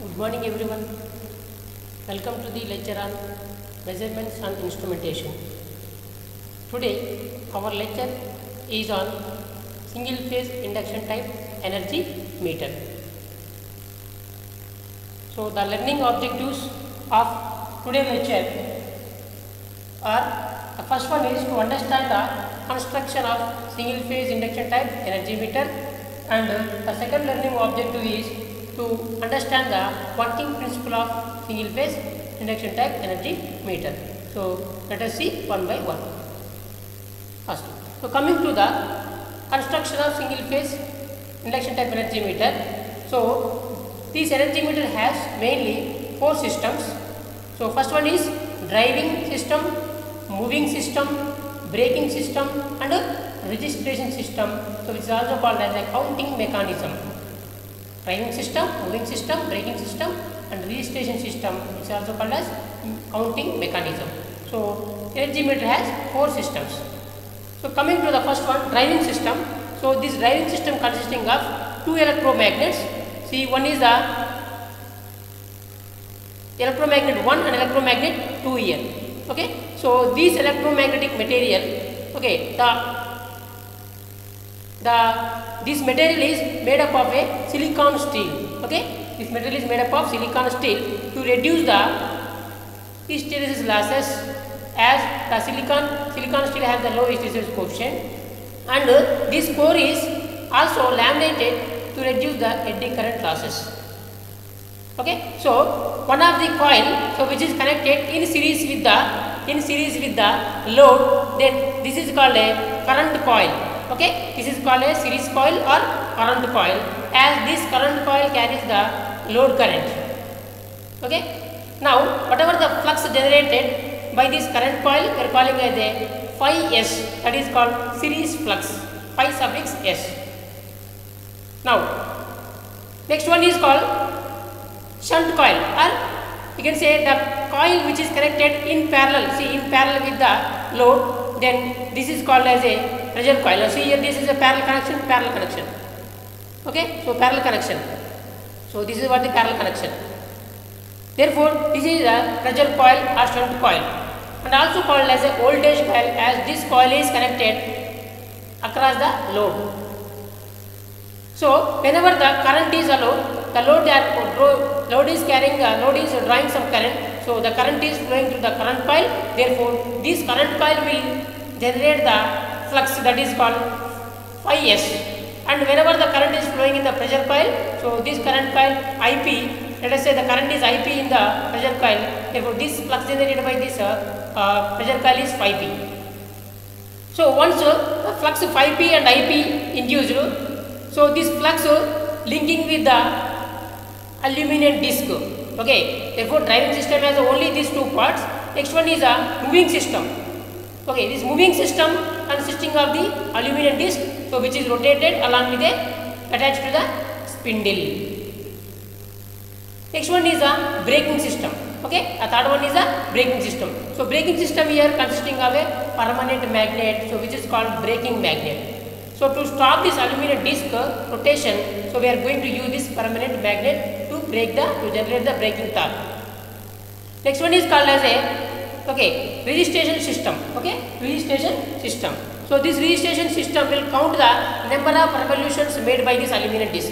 Good morning everyone. Welcome to the lecture on measurements and instrumentation. Today our lecture is on single phase induction type energy meter. So the learning objectives of today's lecture are: the first one is to understand the construction of single phase induction type energy meter, and the second learning objective is to understand the working principle of single phase induction type energy meter. So let us see one by one. First, so coming to the construction of single phase induction type energy meter. So this energy meter has mainly four systems. So first one is driving system, moving system, braking system, and registration system. So which is also called as a counting mechanism. Driving system, moving system, braking system, and registration system, which is also called as counting mechanism. So energy meter has four systems. So coming to the first one, driving system. So this driving system consisting of two electromagnets. See, one is the electromagnet 1 and electromagnet 2 here. Okay. So this electromagnetic material, okay, this material is made up of a silicon steel. Okay, this material is made up of silicon steel to reduce the hysteresis losses, as the silicon steel has the low hysteresis coefficient, and this core is also laminated to reduce the eddy current losses. Okay, so one of the coil, so which is connected in series with the load, then this is called a current coil. Okay, this is called a series coil or current coil, as this current coil carries the load current. Okay, now whatever the flux generated by this current coil, we are calling as a phi s, that is called series flux, phi suffix s. Now next one is called shunt coil, or you can say the coil which is connected in parallel, see, in parallel with the load, then this is called as a pressure coil. Now see here, this is a parallel connection. Okay, so parallel connection. So this is what the parallel connection. Therefore this is a pressure coil or shunt coil, and also called as a voltage coil, as this coil is connected across the load. So whenever the current is allowed, the load is drawing some current, so the current is flowing through the current coil. Therefore this current coil will generate the flux, that is called phi s, and whenever the current is flowing in the pressure coil, so this current coil IP, let us say the current is IP in the pressure coil, therefore this flux generated by this pressure coil is phi p. So once the flux phi p and IP induced, so this flux linking with the aluminum disc. Okay, therefore driving system has only these two parts. Next one is a moving system. Okay, this moving system consisting of the aluminum disc, so which is rotated along with attached to the spindle. Next one is a braking system. Okay, a third one is a braking system. So braking system here consisting of a permanent magnet, so which is called braking magnet. So to stop this aluminum disc rotation, so we are going to use this permanent magnet to generate the braking torque. Next one is called as a registration system. Okay, registration system. So this registration system will count the number of revolutions made by this aluminum disc.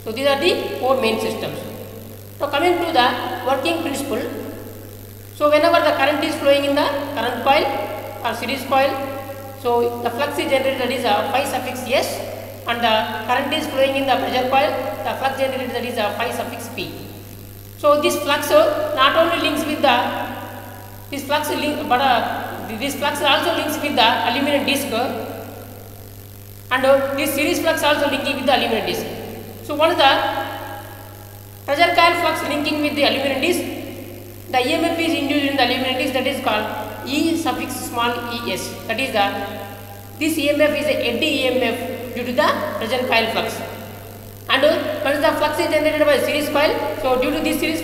So these are the four main systems. So coming to the working principle. So whenever the current is flowing in the current coil or series coil, so the flux is generated, that is a phi suffix s, and the current is flowing in the pressure coil, the flux generated, that is a phi suffix p. So this flux not only links with this flux also links with the aluminum disc, and this series flux also linking with the aluminum disc. So once the pressure coil flux linking with the aluminum disc, the EMF is induced in the aluminum disc, that is called E suffix small es, that is this EMF is a eddy EMF due to the pressure coil flux. And once the flux is generated by series coil, so due to this series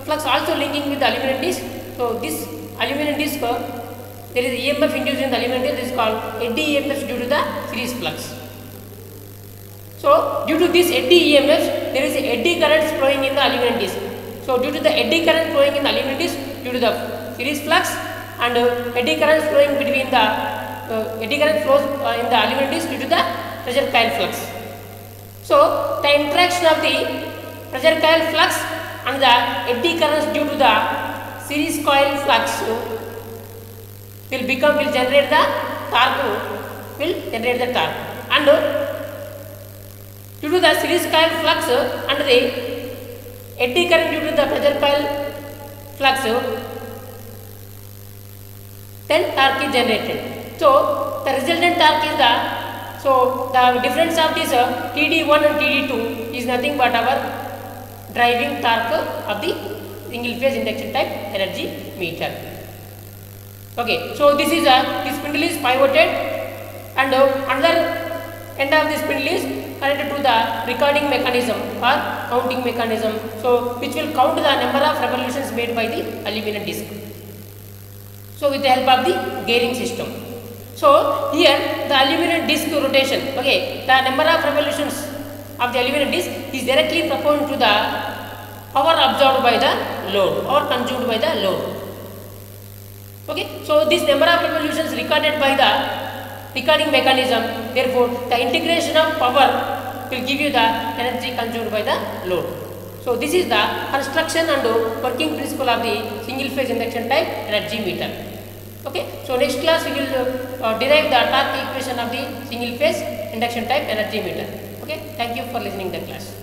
flux also linking with the aluminum disc, so this aluminum disc, there is EMF induced in the aluminum disc, this is called eddy EMF due to the series flux. So due to this eddy EMFs, there is eddy currents flowing in the aluminum disc. So due to the eddy current flowing in the aluminum disc, due to the series flux and eddy currents flowing between the eddy current flows in the aluminum disc due to the pressure coil flux. So the interaction of the pressure coil flux and the eddy currents due to the series coil flux will generate the torque, and due to the series coil flux and the eddy current due to the pressure coil flux, then torque is generated. So the resultant torque is the difference of this TD1 and TD2 is nothing but our driving torque of the single phase induction type energy meter. Okay, so this spindle is pivoted, and another end of the spindle is connected to the recording mechanism or counting mechanism, so which will count the number of revolutions made by the aluminum disc. So with the help of the gearing system. So here the aluminum disc rotation, okay, the number of revolutions of the aluminum disc is directly proportional to the power absorbed by the load or consumed by the load. Okay, so this number of revolutions recorded by the recording mechanism, therefore the integration of power will give you the energy consumed by the load. So this is the construction and working principle of the single phase induction type energy meter. Okay, so next class we will derive the torque equation of the single phase induction type energy meter. Okay, thank you for listening to the class.